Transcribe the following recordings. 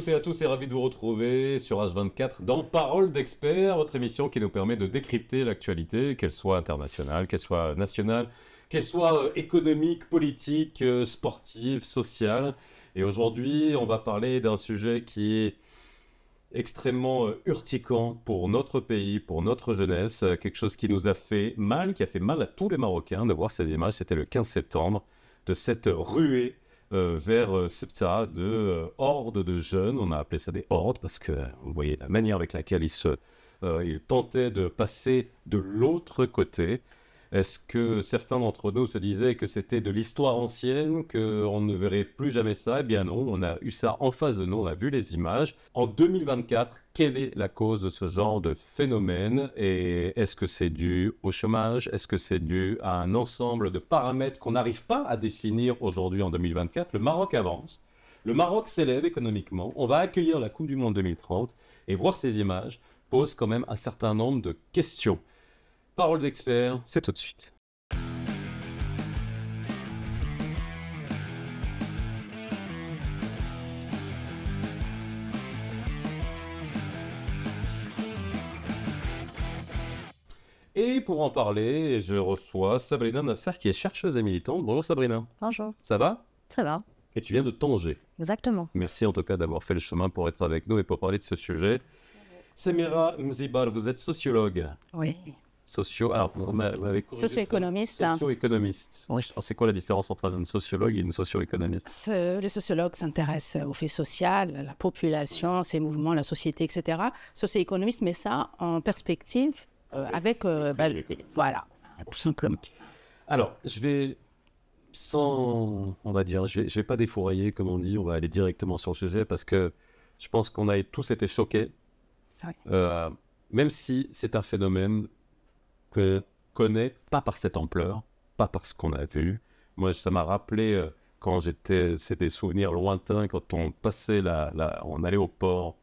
toutes et à tous et ravi de vous retrouver sur H24 dans Parole d'experts, votre émission qui nous permet de décrypter l'actualité, qu'elle soit internationale, qu'elle soit nationale, qu'elle soit économique, politique, sportive, sociale. Et aujourd'hui, on va parler d'un sujet qui est extrêmement urticant pour notre pays, pour notre jeunesse, quelque chose qui nous a fait mal, qui a fait mal à tous les Marocains de voir ces images. C'était le 15 septembre, de cette ruée vers Ceuta, de hordes de jeunes. On a appelé ça des hordes parce que vous voyez la manière avec laquelle ils tentaient de passer de l'autre côté. Est-ce que certains d'entre nous se disaient que c'était de l'histoire ancienne, qu'on ne verrait plus jamais ça? Eh bien non, on a eu ça en face de nous, on a vu les images. En 2024, quelle est la cause de ce genre de phénomène? Et est-ce que c'est dû au chômage? Est-ce que c'est dû à un ensemble de paramètres qu'on n'arrive pas à définir aujourd'hui en 2024? Le Maroc avance, le Maroc s'élève économiquement, on va accueillir la Coupe du Monde 2030 et voir ces images pose quand même un certain nombre de questions. Parole d'expert, c'est tout de suite. Et pour en parler, je reçois Sabrina Nasser qui est chercheuse et militante. Bonjour Sabrina. Bonjour. Ça va? Ça va. Et tu viens de Tanger. Exactement. Merci en tout cas d'avoir fait le chemin pour être avec nous et pour parler de ce sujet. Samira Mzibar, vous êtes sociologue. Oui. Alors, Socio-économiste. Socio-économiste. Oui. Alors, c'est quoi la différence entre un sociologue et une socio-économiste? Les sociologues s'intéressent aux faits sociaux, à la population, ses mouvements, la société, etc. Socio-économiste met ça en perspective avec... voilà, tout simplement. Alors, je vais, on va dire, je vais pas défourailler, comme on dit, on va aller directement sur le sujet, parce que je pense qu'on a tous été choqués, Oui. même si c'est un phénomène que connaît pas par cette ampleur, pas par ce qu'on a vu. Moi, ça m'a rappelé quand c'est des souvenirs lointains, quand on passait on allait au port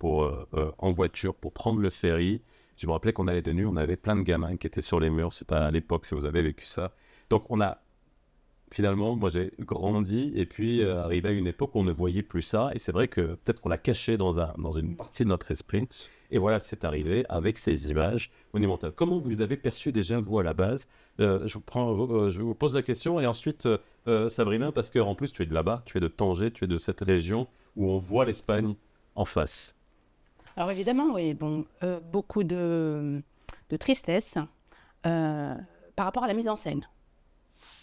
en voiture pour prendre le ferry. Je me rappelais qu'on allait de nuit, on avait plein de gamins qui étaient sur les murs. C'est pas à l'époque si vous avez vécu ça. Donc finalement, moi j'ai grandi et puis arrivé à une époque où on ne voyait plus ça. Et c'est vrai que peut-être qu'on l'a caché dans une partie de notre esprit. Et voilà, c'est arrivé avec ces images monumentales. Comment vous les avez perçues déjà, vous, à la base? Je vous pose la question et ensuite, Sabrina, parce qu'en plus, tu es de là-bas, tu es de Tanger, tu es de cette région où on voit l'Espagne en face. Alors évidemment, oui, bon, beaucoup de tristesse par rapport à la mise en scène.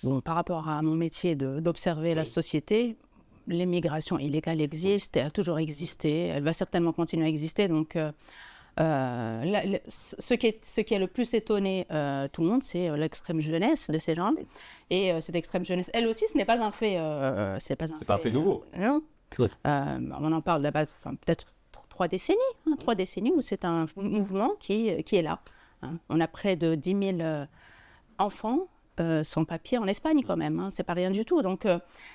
Bon, par rapport à mon métier d'observer la société, l'immigration illégale existe, elle a toujours existé, elle va certainement continuer à exister. Donc, ce qui est le plus étonné tout le monde, c'est l'extrême jeunesse de ces gens. Et cette extrême jeunesse, elle aussi, ce n'est pas un fait. C'est pas un fait nouveau. Non. On en parle là-bas, peut-être 3 décennies, 3 décennies où c'est un mouvement qui est là. On a près de 10 000 enfants sans papier en Espagne quand même, c'est pas rien du tout. Donc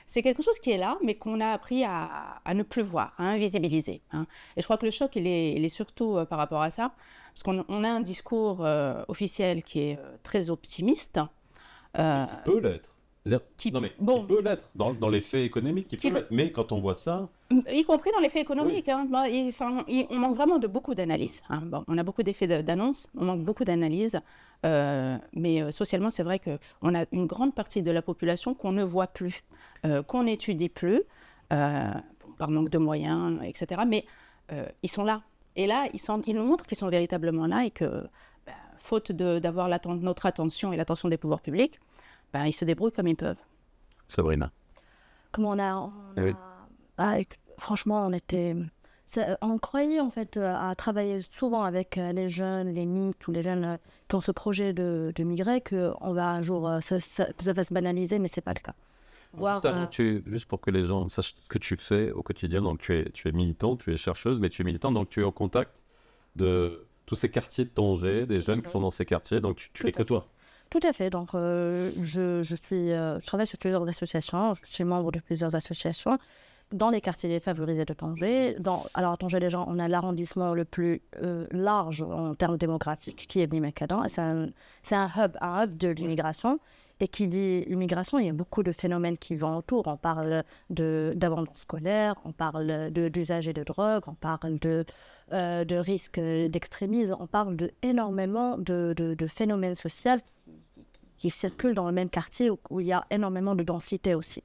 c'est quelque chose qui est là, mais qu'on a appris à ne plus voir, à invisibiliser. Et je crois que le choc, il est surtout par rapport à ça, parce qu'on a un discours officiel qui est très optimiste. Qui peut l'être. Qui peut l'être dans les faits économiques, qui peut l'être. Mais quand on voit ça... Y compris dans les faits économiques. Oui. On manque vraiment de beaucoup d'analyses. Bon, on a beaucoup d'effets d'annonce, on manque beaucoup d'analyses. Mais socialement, c'est vrai qu'on a une grande partie de la population qu'on ne voit plus, qu'on n'étudie plus, par manque de moyens, etc. Mais ils sont là. Et là, ils nous montrent qu'ils sont véritablement là et que, faute d'avoir notre attention et l'attention des pouvoirs publics, ils se débrouillent comme ils peuvent. Sabrina. Comme franchement, on croyait en fait à travailler souvent avec les jeunes, les NEET, tous les jeunes qui ont ce projet de migrer, qu'on va un jour, ça va se banaliser, mais c'est pas le cas. Juste pour que les gens sachent ce que tu fais au quotidien, donc tu es militante, tu es chercheuse, mais tu es militante, donc tu es en contact de tous ces quartiers de Tanger, des jeunes qui sont dans ces quartiers, donc tu les côtoies. Tout à fait. Donc, je travaille sur plusieurs associations. Je suis membre de plusieurs associations dans les quartiers défavorisés de Tanger. Alors, à Tanger, déjà, on a l'arrondissement le plus large en termes démographiques, qui est Bimekadan. C'est un hub de l'immigration. Et qui dit immigration, il y a beaucoup de phénomènes qui vont autour. On parle d'abandon scolaire, on parle d'usage de drogue, on parle de risques d'extrémisme, on parle énormément de phénomènes sociaux qui circulent dans le même quartier où il y a énormément de densité aussi.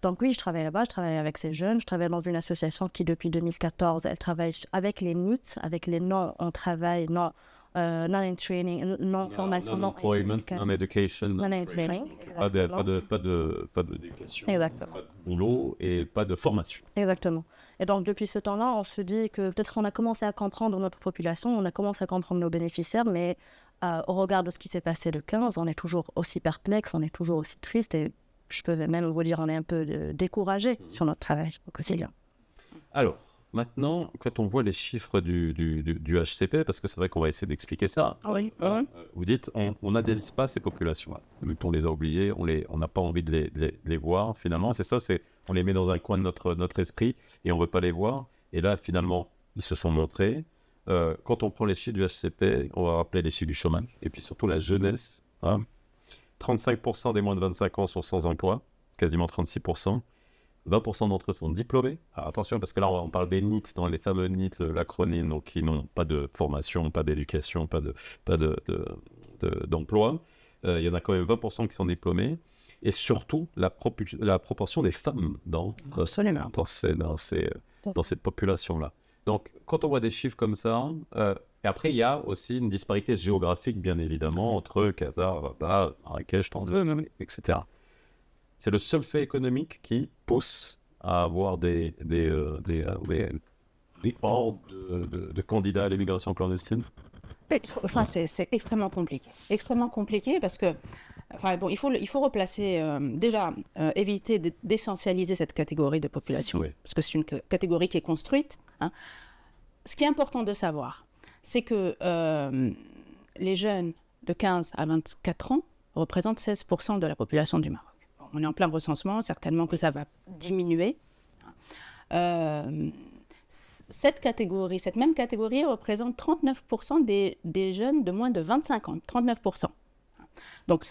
Donc oui, je travaille là-bas, je travaille avec ces jeunes, je travaille dans une association qui depuis 2014, elle travaille avec les NEET, avec les non, on travaille non-training, non-formation, non-employment, non-education, non-training. pas d'éducation, Exactement. pas de boulot et pas de formation. Exactement. Et donc depuis ce temps-là, on se dit que peut-être on a commencé à comprendre notre population, on a commencé à comprendre nos bénéficiaires, mais au regard de ce qui s'est passé le 15, on est toujours aussi perplexe, on est toujours aussi triste et je peux même vous dire on est un peu découragé sur notre travail au quotidien. Alors, maintenant, quand on voit les chiffres du HCP, parce que c'est vrai qu'on va essayer d'expliquer ça, Oui. vous dites on n'analyse pas ces populations-là. On les a oubliées, on n'a pas envie de les voir. Finalement, c'est ça, on les met dans un coin de notre esprit et on ne veut pas les voir. Et là, finalement, ils se sont montrés. Quand on prend les chiffres du HCP, on va rappeler les chiffres du chômage et puis surtout la jeunesse. 35% des moins de 25 ans sont sans emploi, quasiment 36%. 20% d'entre eux sont diplômés. Alors attention, parce que là, on parle des NEET, dans les fameux NEET, l'acronyme, donc qui n'ont pas de formation, pas d'éducation, pas d'emploi. Il y en a quand même 20% qui sont diplômés. Et surtout, la proportion des femmes dans cette population-là. Donc, quand on voit des chiffres comme ça, et après, il y a aussi une disparité géographique, bien évidemment, entre Casa, Rabat, Marrakech, Tanger, etc. C'est le seul fait économique qui pousse à avoir des hordes de candidats à l'immigration clandestine. Enfin, c'est extrêmement compliqué. Extrêmement compliqué parce que, enfin, bon, il faut replacer, éviter d'essentialiser cette catégorie de population. Oui. Parce que c'est une catégorie qui est construite. Hein. Ce qui est important de savoir, c'est que les jeunes de 15 à 24 ans représentent 16% de la population du Maroc. On est en plein recensement, certainement que ça va diminuer. Cette même catégorie représente 39% des jeunes de moins de 25 ans. 39%. Donc,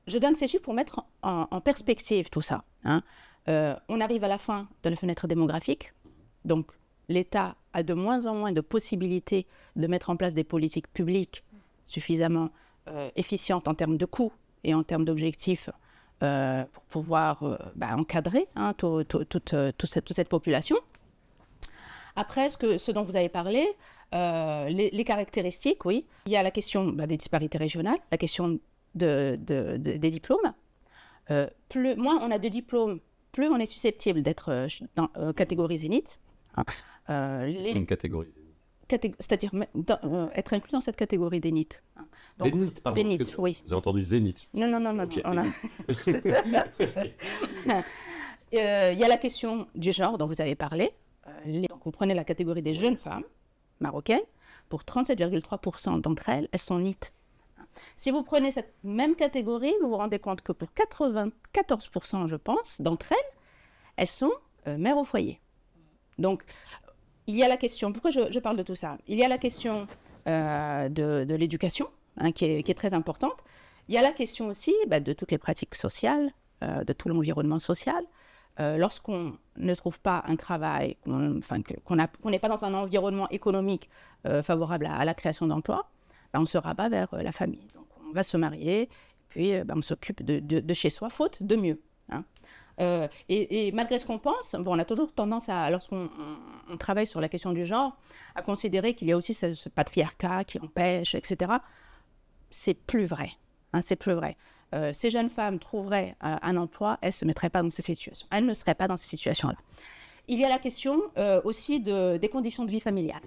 je donne ces chiffres pour mettre en perspective tout ça. Hein. On arrive à la fin de la fenêtre démographique. Donc, l'État a de moins en moins de possibilités de mettre en place des politiques publiques suffisamment efficientes en termes de coûts et en termes d'objectifs pour pouvoir encadrer toute cette population. Après, ce dont vous avez parlé, les caractéristiques, oui. Il y a la question des disparités régionales, la question des diplômes. Moins on a de diplômes, plus on est susceptible d'être catégorisé NEET. Une catégorie. C'est-à-dire être inclus dans cette catégorie des NEET. Des NEET, pardon. Des NEET, oui. J'ai entendu Zénith. Non. Okay. Il y a la question du genre dont vous avez parlé. Donc vous prenez la catégorie des jeunes femmes marocaines. Pour 37,3% d'entre elles, elles sont NEET. Si vous prenez cette même catégorie, vous vous rendez compte que pour 94%, je pense, d'entre elles sont mères au foyer. Donc, il y a la question, pourquoi je parle de tout ça? Il y a la question de l'éducation, qui est très importante. Il y a la question aussi de toutes les pratiques sociales, de tout l'environnement social. Lorsqu'on ne trouve pas un travail, qu'on n'est pas dans un environnement économique favorable à la création d'emplois, on se rabat vers la famille. Donc, on va se marier, puis on s'occupe de chez soi, faute de mieux. Hein. Et malgré ce qu'on pense, on a toujours tendance lorsqu'on travaille sur la question du genre, à considérer qu'il y a aussi ce patriarcat qui empêche, etc. C'est plus vrai. Hein, c'est plus vrai. Ces jeunes femmes trouveraient un emploi, elles ne se mettraient pas dans ces situations. Elles ne seraient pas dans ces situations-là. Il y a la question aussi des conditions de vie familiale.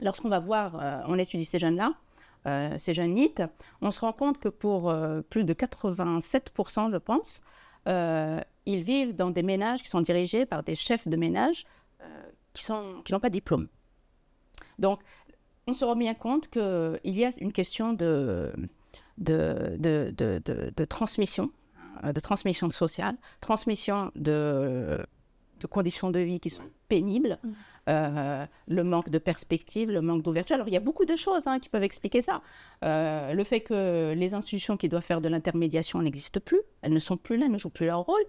Lorsqu'on va voir, on étudie ces jeunes-là, ces jeunes NEET, on se rend compte que pour plus de 87%, je pense, ils vivent dans des ménages qui sont dirigés par des chefs de ménage qui n'ont pas de diplôme. Donc, on se rend bien compte qu'il y a une question de transmission sociale, transmission de de conditions de vie qui sont pénibles, le manque de perspective, le manque d'ouverture. Alors, il y a beaucoup de choses qui peuvent expliquer ça. Le fait que les institutions qui doivent faire de l'intermédiation n'existent plus, elles ne sont plus là, elles ne jouent plus leur rôle.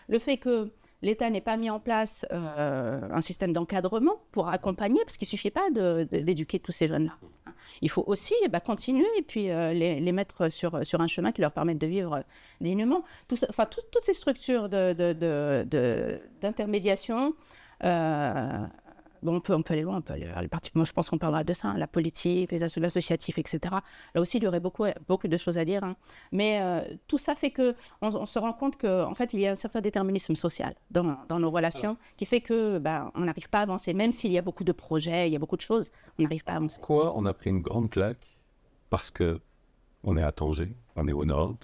Le fait que l'État n'ait pas mis en place un système d'encadrement pour accompagner, parce qu'il ne suffit pas d'éduquer tous ces jeunes-là. Il faut aussi continuer et puis les mettre sur un chemin qui leur permette de vivre dignement. Toutes ces structures d'intermédiation, on peut aller loin, moi je pense qu'on parlera de ça, la politique, l'associatif, etc. Là aussi, il y aurait beaucoup de choses à dire. Mais tout ça fait qu'on se rend compte qu'en fait, il y a un certain déterminisme social dans nos relations qui fait qu'on n'arrive pas à avancer. Même s'il y a beaucoup de projets, il y a beaucoup de choses, on n'arrive pas à avancer. Pourquoi on a pris une grande claque? Parce qu'on est à Tanger, on est au nord,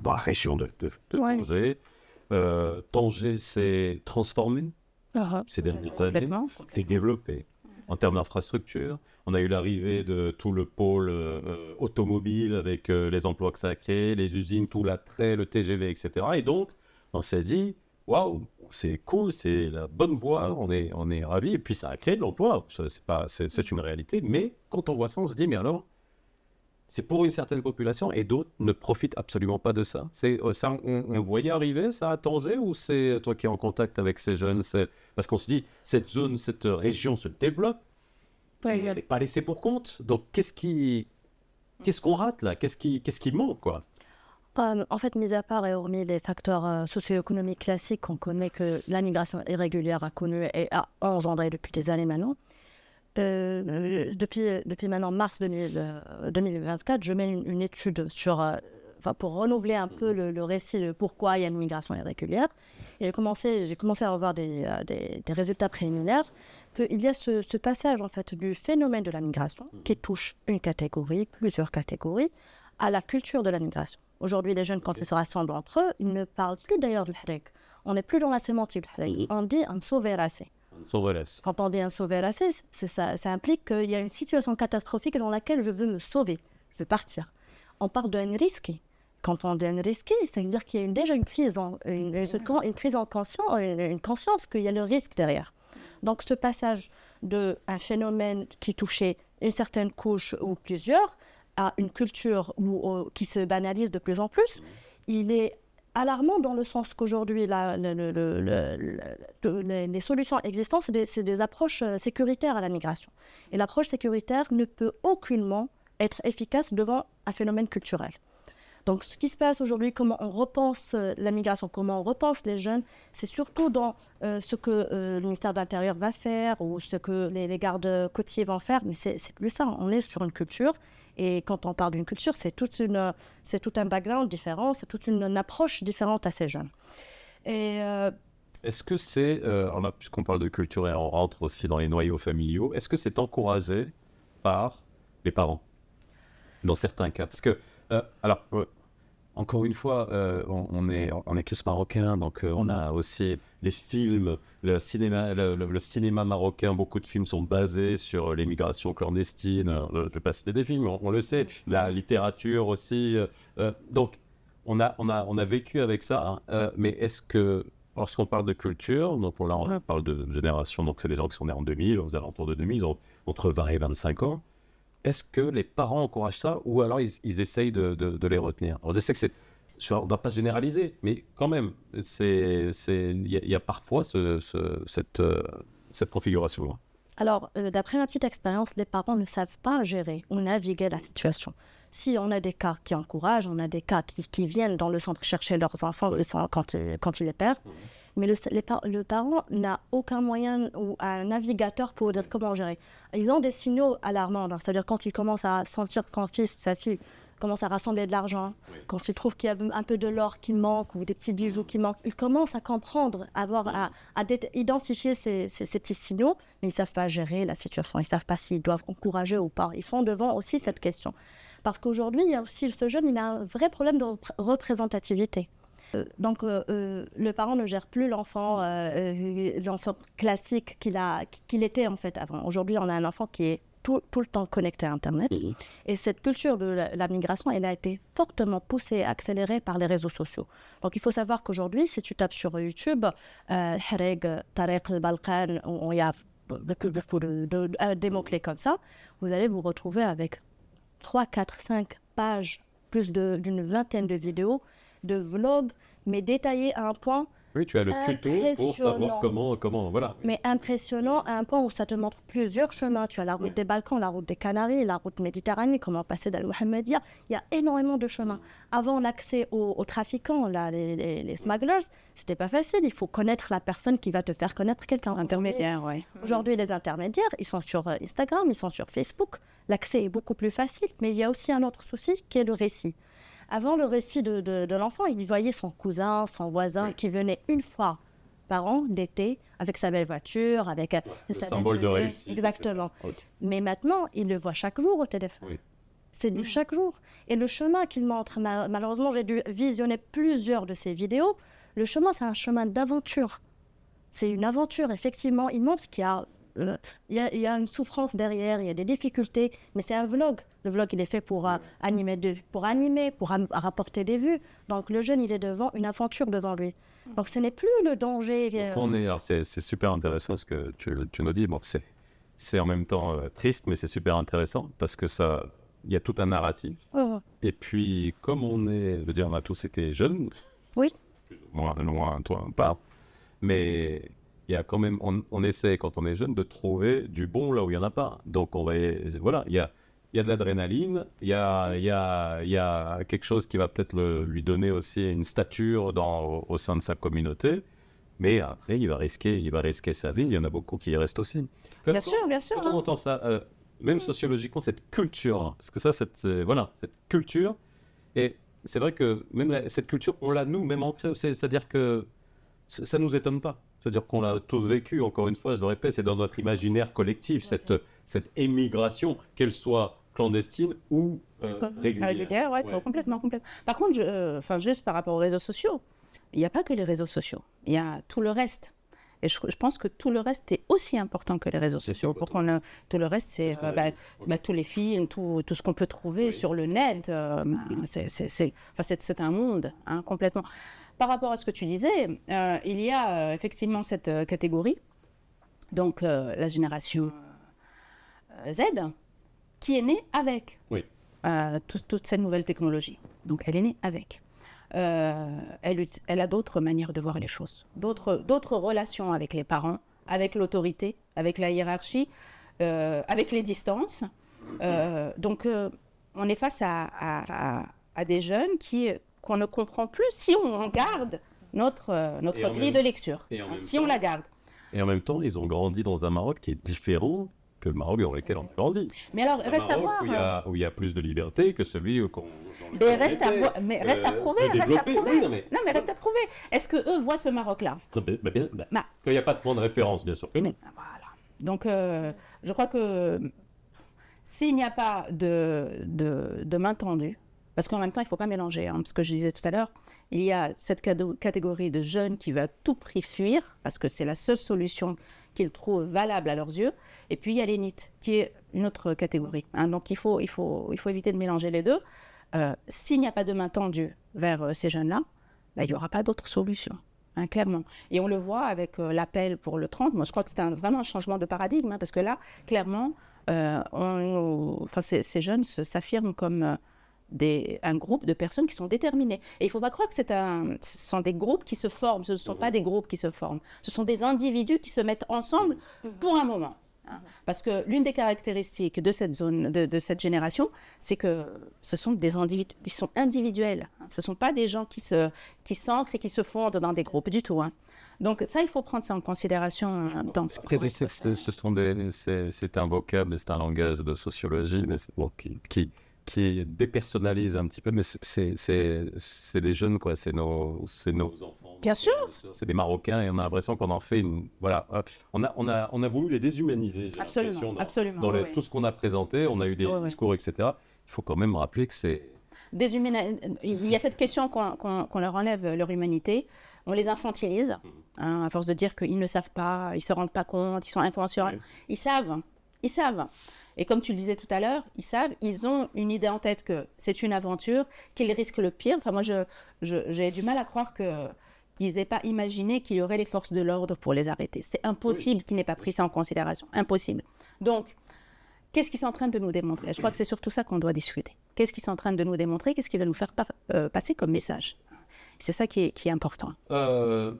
dans la région de Tanger. Tanger s'est transformé ces dernières années, s'est développé en termes d'infrastructure. On a eu l'arrivée de tout le pôle automobile avec les emplois que ça a créé, les usines, tout l'attrait, le TGV, etc. Et donc, on s'est dit, waouh, c'est cool, c'est la bonne voie, on est ravis. Et puis, ça a créé de l'emploi, c'est une réalité. Mais quand on voit ça, on se dit, mais alors, c'est pour une certaine population et d'autres ne profitent absolument pas de ça. Ça, on voyait arriver ça à Tanger ou c'est toi qui es en contact avec ces jeunes? Parce qu'on se dit, cette zone, cette région se développe, elle n'est pas laissée pour compte. Donc qu'est-ce qu'on rate là? Qu'est-ce qui manque quoi? En fait, mis à part et hormis les facteurs socio-économiques classiques, on connaît que la migration irrégulière a connu et a engendré depuis des années maintenant. Depuis maintenant mars 2024, je mène une étude pour renouveler un peu le récit de pourquoi il y a une migration irrégulière. Et j'ai commencé à revoir des résultats préliminaires qu'il y a ce passage en fait, du phénomène de la migration qui touche une catégorie, plusieurs catégories, à la culture de la migration. Aujourd'hui, les jeunes, quand ils se rassemblent entre eux, ils ne parlent plus d'ailleurs de l'hrik. On n'est plus dans la sémantique de l'hrik. On dit un sauver-assez. Quand on dit un sauver-assez, ça implique qu'il y a une situation catastrophique dans laquelle je veux me sauver, je veux partir. On parle d'un risque. Quand on dit un risque, ça veut dire qu'il y a déjà une prise en conscience qu'il y a le risque derrière. Donc ce passage d'un phénomène qui touchait une certaine couche ou plusieurs à une culture qui se banalise de plus en plus, il est alarmant dans le sens qu'aujourd'hui, les solutions existantes, c'est des approches sécuritaires à la migration. Et l'approche sécuritaire ne peut aucunement être efficace devant un phénomène culturel. Donc, ce qui se passe aujourd'hui, comment on repense la migration, comment on repense les jeunes, c'est surtout dans ce que le ministère de l'Intérieur va faire ou ce que les gardes côtiers vont faire. Mais c'est plus ça, on est sur une culture. Et quand on parle d'une culture, c'est tout un background différent, c'est toute une approche différente à ces jeunes. Est-ce que puisqu'on parle de culture et on rentre aussi dans les noyaux familiaux, est-ce que c'est encouragé par les parents dans certains cas? Parce que, encore une fois, on est tous marocains, donc on a aussi les films, le cinéma marocain, beaucoup de films sont basés sur les migrations clandestines. Je ne vais pas citer des films, on le sait. La littérature aussi. Donc, on a vécu avec ça. Mais est-ce que, lorsqu'on parle de culture, donc là on parle de génération, donc c'est les gens qui sont nés en 2000, aux alentours de 2000, ils ont entre 20 et 25 ans. Est-ce que les parents encouragent ça ou alors ils essayent de les retenir? Alors, je sais que on ne doit pas généraliser, mais quand même, il y a parfois cette configuration-là. Alors, d'après ma petite expérience, les parents ne savent pas gérer ou naviguer la situation. Si on a des cas qui encouragent, on a des cas qui viennent dans le centre chercher leurs enfants quand ils les perdent, mais le parent n'a aucun moyen ou un navigateur pour dire comment gérer. Ils ont des signaux alarmants, c'est-à-dire quand ils commencent à sentir qu'un fils ou sa fille commence à rassembler de l'argent, quand ils trouvent qu'il y a un peu de l'or qui manque ou des petits bijoux qui manquent, ils commencent à comprendre, à identifier ces petits signaux, mais ils ne savent pas gérer la situation, ils ne savent pas s'ils doivent encourager ou pas. Ils sont devant aussi cette question. Parce qu'aujourd'hui, il y a aussi ce jeune, il a un vrai problème de représentativité. Donc, le parent ne gère plus l'enfant classique qu'il était en fait avant. Aujourd'hui, on a un enfant qui est tout le temps connectés à Internet. Et cette culture de la migration, elle a été fortement poussée, accélérée par les réseaux sociaux. Donc, il faut savoir qu'aujourd'hui, si tu tapes sur YouTube, Hareg, Tariq, Balkan, il y a beaucoup des mots-clés comme ça, vous allez vous retrouver avec 3, 4, 5 pages, plus d'une vingtaine de vidéos, de vlogs, mais détaillés à un point. Oui, tu as le tuto pour savoir comment, voilà. Mais impressionnant à un point où ça te montre plusieurs chemins. Tu as la route des Balkans, la route des Canaries, la route Méditerranée, comment passer d'Al-Mohammedia. Il y a énormément de chemins. Avant, l'accès aux trafiquants, là, les smugglers, c'était pas facile. Il faut connaître la personne qui va te faire connaître quelqu'un. Intermédiaire, oui. Aujourd'hui, les intermédiaires, ils sont sur Instagram, ils sont sur Facebook. L'accès est beaucoup plus facile. Mais il y a aussi un autre souci qui est le récit. Avant, le récit de l'enfant, il voyait son cousin, son voisin qui venait une fois par an, d'été, avec sa belle voiture, avec le symbole de réussite. Exactement. Mais maintenant, il le voit chaque jour au téléphone. Oui. C'est du chaque jour. Et le chemin qu'il montre, malheureusement, j'ai dû visionner plusieurs de ces vidéos. Le chemin, c'est un chemin d'aventure. C'est une aventure, effectivement. Il montre qu'il y a... Il y a une souffrance derrière, il y a des difficultés, mais c'est un vlog. Le vlog, il est fait pour animer, pour rapporter des vues. Donc le jeune, il est devant une aventure devant lui. Donc ce n'est plus le danger. C'est super intéressant ce que tu nous dis. Bon, c'est en même temps triste, mais c'est super intéressant parce que il y a tout un narratif. Et puis, comme on a tous été jeunes, oui, plus ou moins, toi, pas, mais il y a quand même, on essaie quand on est jeune de trouver du bon là où il n'y en a pas. Donc voilà, il y a de l'adrénaline, il y a quelque chose qui va peut-être lui donner aussi une stature au sein de sa communauté. Mais après, il va risquer sa vie. Il y en a beaucoup qui y restent aussi. Bien sûr. Quand on entend ça, même sociologiquement, cette culture, parce que ça, cette culture, et c'est vrai que même cette culture, on l'a nous-mêmes ancrée. C'est-à-dire que ça ne nous étonne pas. C'est-à-dire qu'on l'a tous vécu, encore une fois, je le répète, c'est dans notre imaginaire collectif, cette émigration, qu'elle soit clandestine ou régulière. Ouais. Complètement. Par contre, juste par rapport aux réseaux sociaux, il n'y a pas que les réseaux sociaux, il y a tout le reste. Et je pense que tout le reste est aussi important que les réseaux sociaux. Tout le reste, c'est tous les films, tout ce qu'on peut trouver sur le net. C'est un monde, complètement. Par rapport à ce que tu disais, il y a effectivement cette catégorie, donc la génération Z, qui est née avec toute cette nouvelle technologie. Donc elle est née avec. Elle a d'autres manières de voir les choses, d'autres relations avec les parents, avec l'autorité, avec la hiérarchie, avec les distances. Donc on est face à des jeunes qu'on ne comprend plus si on garde notre grille de lecture, si on la garde. Et en même temps, ils ont grandi dans un Maroc qui est différent que le Maroc dans lequel on a grandi. Mais alors, reste à voir. Où il y a plus de liberté que celui qu'on... Mais reste à prouver. Non, mais reste à prouver. Est-ce qu'eux voient ce Maroc-là? Qu'il n'y a pas de point de référence, bien sûr. Voilà. Donc, je crois que s'il n'y a pas de main tendue, parce qu'en même temps, il ne faut pas mélanger, parce que je disais tout à l'heure, il y a cette catégorie de jeunes qui veulent à tout prix fuir, parce que c'est la seule solution qu'ils trouvent valable à leurs yeux, et puis il y a les NEET, qui est une autre catégorie. Donc il faut éviter de mélanger les deux. S'il n'y a pas de main tendue vers ces jeunes-là, il n'y aura pas d'autre solution, clairement. Et on le voit avec l'appel pour le 30. Moi, je crois que c'est vraiment un changement de paradigme, parce que là, clairement, ces jeunes s'affirment comme... un groupe de personnes qui sont déterminées. Et il ne faut pas croire que ce sont des groupes qui se forment, ce ne sont pas des groupes qui se forment, ce sont des individus qui se mettent ensemble pour un moment. Parce que l'une des caractéristiques de cette zone, de cette génération, c'est que ce sont des individus, ils sont individuels. Ce ne sont pas des gens qui s'ancrent et qui se fondent dans des groupes du tout. Donc ça, il faut prendre ça en considération dans ce c'est un vocable, c'est un langage de sociologie, mais qui dépersonnalise un petit peu, mais c'est des jeunes, quoi, c'est nos enfants. Bien sûr. C'est des Marocains et on a l'impression qu'on en fait une... Voilà, on a voulu les déshumaniser, j'ai l'impression, dans tout ce qu'on a présenté, on a eu des discours, etc. Il faut quand même rappeler que c'est... Il y a cette question qu'on leur enlève leur humanité, on les infantilise, à force de dire qu'ils ne savent pas, ils ne se rendent pas compte, ils sont inconscients. Ils savent. Ils savent. Et comme tu le disais tout à l'heure, ils savent, ils ont une idée en tête que c'est une aventure, qu'ils risquent le pire. Enfin, moi, j'ai du mal à croire qu'ils n'aient pas imaginé qu'il y aurait les forces de l'ordre pour les arrêter. C'est impossible qu'ils n'aient pas pris ça en considération. Impossible. Donc, qu'est-ce qu'ils sont en train de nous démontrer? Je crois que c'est surtout ça qu'on doit discuter. Qu'est-ce qu'ils sont en train de nous démontrer? Qu'est-ce qu'ils veulent nous faire passer comme message? C'est ça qui est important.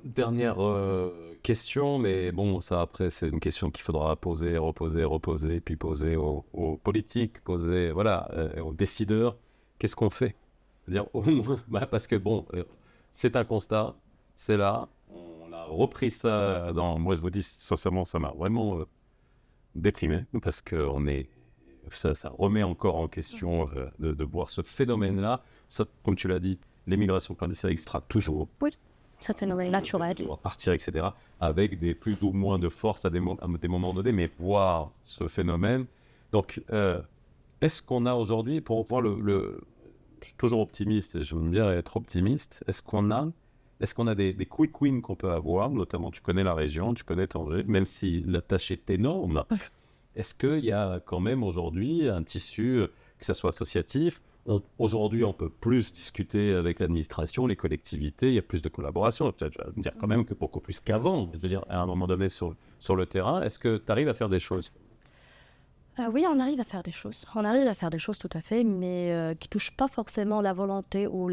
Dernière question, mais bon, ça après, c'est une question qu'il faudra poser, reposer, puis poser aux politiques, poser, voilà, aux décideurs. Qu'est-ce qu'on fait? C'est-à-dire, parce que bon, c'est un constat, c'est là, on a repris ça moi je vous dis, sincèrement, ça m'a vraiment déprimé, parce que ça remet encore en question de voir ce phénomène-là. Ça, comme tu l'as dit, l'immigration clandestine existera toujours. Oui, c'est un phénomène naturel. On va partir, etc. Avec des plus ou moins de force à des moments donnés, mais voir ce phénomène. Donc, est-ce qu'on a aujourd'hui, pour voir je suis toujours optimiste et j'aime bien être optimiste, est-ce qu'on a des quick wins qu'on peut avoir, notamment tu connais la région, tu connais Tanger, même si la tâche est énorme, est-ce qu'il y a quand même aujourd'hui un tissu, que ce soit associatif? Aujourd'hui, on peut plus discuter avec l'administration, les collectivités, il y a plus de collaboration. Peut-être, je vais me dire quand même que beaucoup plus qu'avant. Je veux dire, à un moment donné, sur le terrain, est-ce que tu arrives à faire des choses? Oui, on arrive à faire des choses. On arrive à faire des choses tout à fait, mais qui ne touchent pas forcément la volonté ou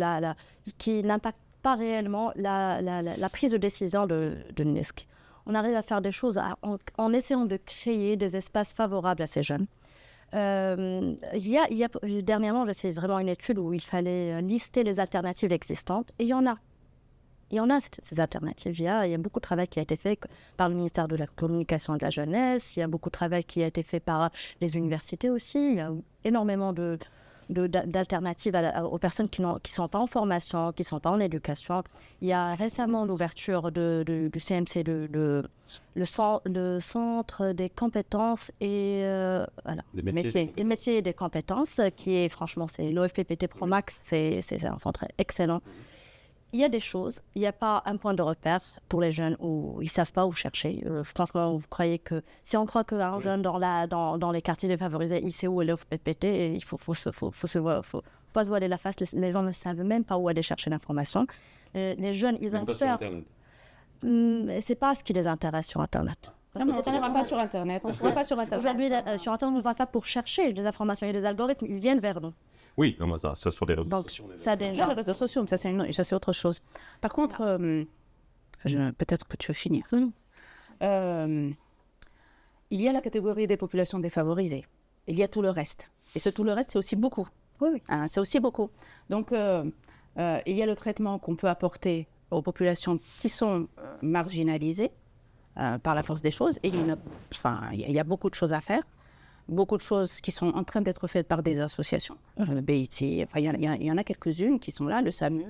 qui n'impactent pas réellement la prise de décision de l'UNESC. On arrive à faire des choses en essayant de créer des espaces favorables à ces jeunes. Dernièrement, j'ai fait vraiment une étude où il fallait lister les alternatives existantes. Et il y en a. Ces alternatives. Il y a beaucoup de travail qui a été fait par le ministère de la Communication et de la Jeunesse. Il y a beaucoup de travail qui a été fait par les universités aussi. Il y a énormément d'alternatives aux personnes qui ne sont pas en formation, qui ne sont pas en éducation. Il y a récemment l'ouverture du CMC, le centre des compétences et Des métiers. Les métiers et des compétences, qui est franchement, c'est l'OFPPT Promax, c'est un centre excellent. Il y a des choses, il n'y a pas un point de repère pour les jeunes où ils ne savent pas où chercher. Franchement, vous croyez que si on croit qu'un jeune dans les quartiers défavorisés, il sait où est l'OFPPT, il faut pas se voiler la face. Les gens ne savent même pas où aller chercher l'information. Les jeunes, ils ont peur. C'est pas ce qui les intéresse sur Internet. Non, mais on ne va pas sur Internet. On ne va pas sur Internet. Aujourd'hui, sur Internet, on ne va pas pour chercher des informations et des algorithmes, ils viennent vers nous. Oui, non, ça sur les réseaux sociaux. Ça déjà. Les réseaux sociaux, ça c'est autre chose. Par contre, peut-être que tu veux finir. Il y a la catégorie des populations défavorisées. Il y a tout le reste. Et ce tout le reste, c'est aussi beaucoup. Oui. Hein, c'est aussi beaucoup. Donc, il y a le traitement qu'on peut apporter aux populations qui sont marginalisées par la force des choses. Et il y a beaucoup de choses à faire. Beaucoup de choses qui sont en train d'être faites par des associations, BIT, enfin, il y en a quelques-unes qui sont là, le SAMU,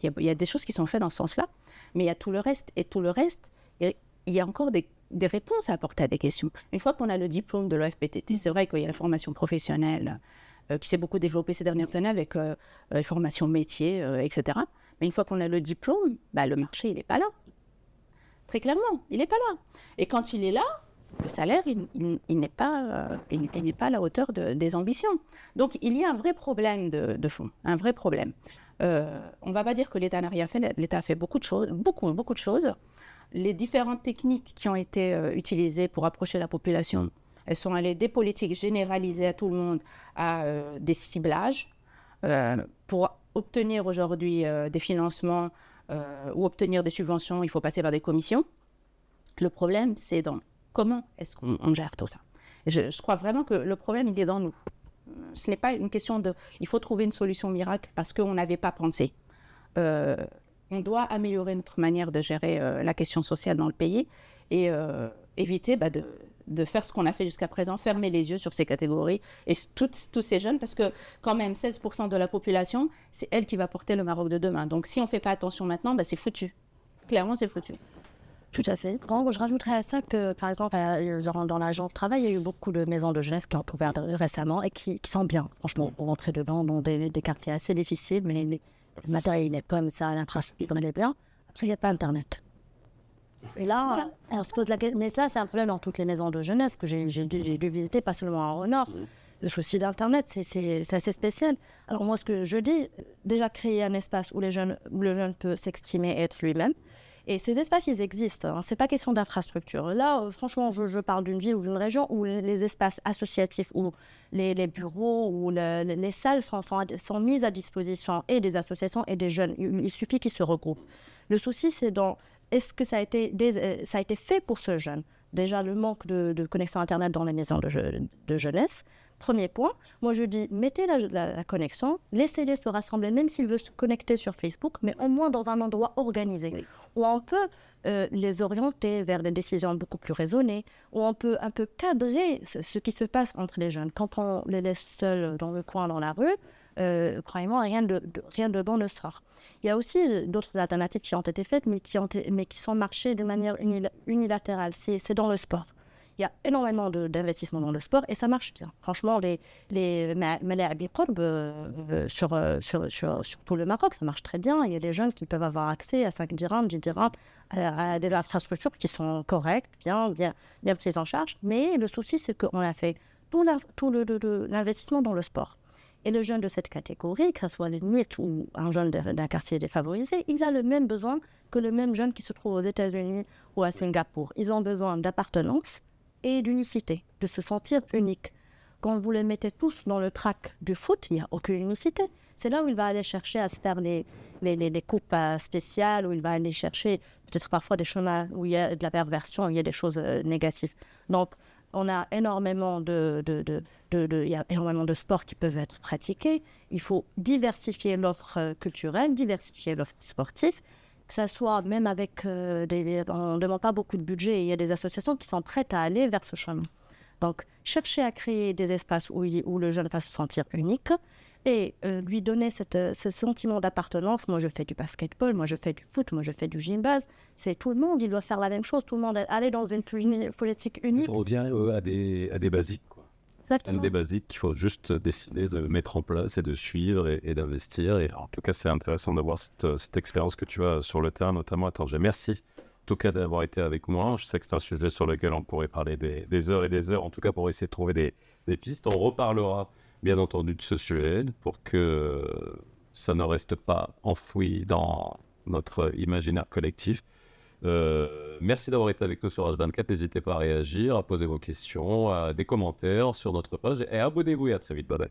il y a des choses qui sont faites dans ce sens-là, mais il y a tout le reste, et tout le reste, il y a encore des réponses à apporter à des questions. Une fois qu'on a le diplôme de l'OFPTT, c'est vrai qu'il y a la formation professionnelle qui s'est beaucoup développée ces dernières années avec les formations métiers, etc. Mais une fois qu'on a le diplôme, le marché, il n'est pas là. Très clairement, il n'est pas là. Et quand il est là, le salaire, il n'est pas à la hauteur des ambitions. Donc, il y a un vrai problème de fond, un vrai problème. On ne va pas dire que l'État n'a rien fait. L'État a fait beaucoup de choses, beaucoup de choses. Les différentes techniques qui ont été utilisées pour approcher la population, elles sont allées des politiques généralisées à tout le monde à des ciblages. Pour obtenir aujourd'hui des financements ou obtenir des subventions, il faut passer par des commissions. Le problème, c'est comment est-ce qu'on gère tout ça? Je crois vraiment que le problème, il est dans nous. Ce n'est pas une question de... Il faut trouver une solution miracle parce qu'on n'avait pas pensé. On doit améliorer notre manière de gérer la question sociale dans le pays et éviter de faire ce qu'on a fait jusqu'à présent, fermer les yeux sur ces catégories et tous ces jeunes, parce que quand même 16% de la population, c'est elle qui va porter le Maroc de demain. Donc si on ne fait pas attention maintenant, c'est foutu. Clairement, c'est foutu. Tout à fait. Je rajouterais à ça que, par exemple, dans l'agence de travail, il y a eu beaucoup de maisons de jeunesse qui ont ouvert récemment et qui sont bien, franchement, pour rentrer dedans, dans des quartiers assez difficiles, mais le matériel est comme ça, l'infrastructure elle est bien. Après, il n'y a pas Internet. Et là, on se pose la question. Mais ça, c'est un problème dans toutes les maisons de jeunesse que j'ai dû visiter, pas seulement au Nord. Le souci d'Internet, c'est assez spécial. Alors moi, ce que je dis, déjà créer un espace où le jeune peut s'exprimer et être lui-même. Et ces espaces, ils existent. Hein. Ce n'est pas question d'infrastructure. Là, franchement, je parle d'une ville ou d'une région où les espaces associatifs, où les bureaux, où les salles sont mises à disposition et des associations et des jeunes. Il suffit qu'ils se regroupent. Le souci, c'est est-ce que ça a été fait pour ce jeune? Déjà, le manque de connexion Internet dans les maisons de jeunesse. Premier point, moi je dis, mettez la connexion, laissez-les se rassembler, même s'ils veulent se connecter sur Facebook, mais au moins dans un endroit organisé, où on peut les orienter vers des décisions beaucoup plus raisonnées, où on peut un peu cadrer ce qui se passe entre les jeunes. Quand on les laisse seuls dans le coin, dans la rue, croyez-moi, rien de bon ne sort. Il y a aussi d'autres alternatives qui ont été faites, mais qui sont marchées de manière unilatérale. C'est dans le sport. Il y a énormément d'investissements dans le sport et ça marche bien. Franchement, les Malais sur tout le Maroc, ça marche très bien. Il y a des jeunes qui peuvent avoir accès à 5 dirhams, 10 dirhams, à des infrastructures qui sont correctes, bien prises en charge. Mais le souci, c'est qu'on a fait tout l'investissement dans le sport. Et le jeune de cette catégorie, que ce soit l'Inuit ou un jeune d'un quartier défavorisé, il a le même besoin que le même jeune qui se trouve aux États-Unis ou à Singapour. Ils ont besoin d'appartenance et d'unicité, de se sentir unique. Quand vous les mettez tous dans le track du foot, il n'y a aucune unicité. C'est là où il va aller chercher à se faire les coupes spéciales, où il va aller chercher peut-être parfois des chemins où il y a de la perversion, où il y a des choses négatives. Donc, on a énormément il y a énormément de sports qui peuvent être pratiqués. Il faut diversifier l'offre culturelle, diversifier l'offre sportive, que ça soit même avec on ne demande pas beaucoup de budget. Il y a des associations qui sont prêtes à aller vers ce chemin. Donc, chercher à créer des espaces où le jeune va se sentir unique et lui donner ce sentiment d'appartenance. Moi, je fais du basketball, moi, je fais du foot, moi, je fais du gymnase. C'est tout le monde, il doit faire la même chose. Tout le monde aller dans une politique unique. On revient à des basiques, quoi. Exactement. Des basiques qu'il faut juste décider de mettre en place et de suivre et d'investir. Et en tout cas, c'est intéressant d'avoir cette expérience que tu as sur le terrain, notamment à Tanger. Merci en tout cas d'avoir été avec moi. Je sais que c'est un sujet sur lequel on pourrait parler des heures et des heures, en tout cas pour essayer de trouver des pistes. On reparlera bien entendu de ce sujet pour que ça ne reste pas enfoui dans notre imaginaire collectif. Merci d'avoir été avec nous sur H24. N'hésitez pas à réagir, à poser vos questions, à des commentaires sur notre page et abonnez-vous et à très vite. Bye bye.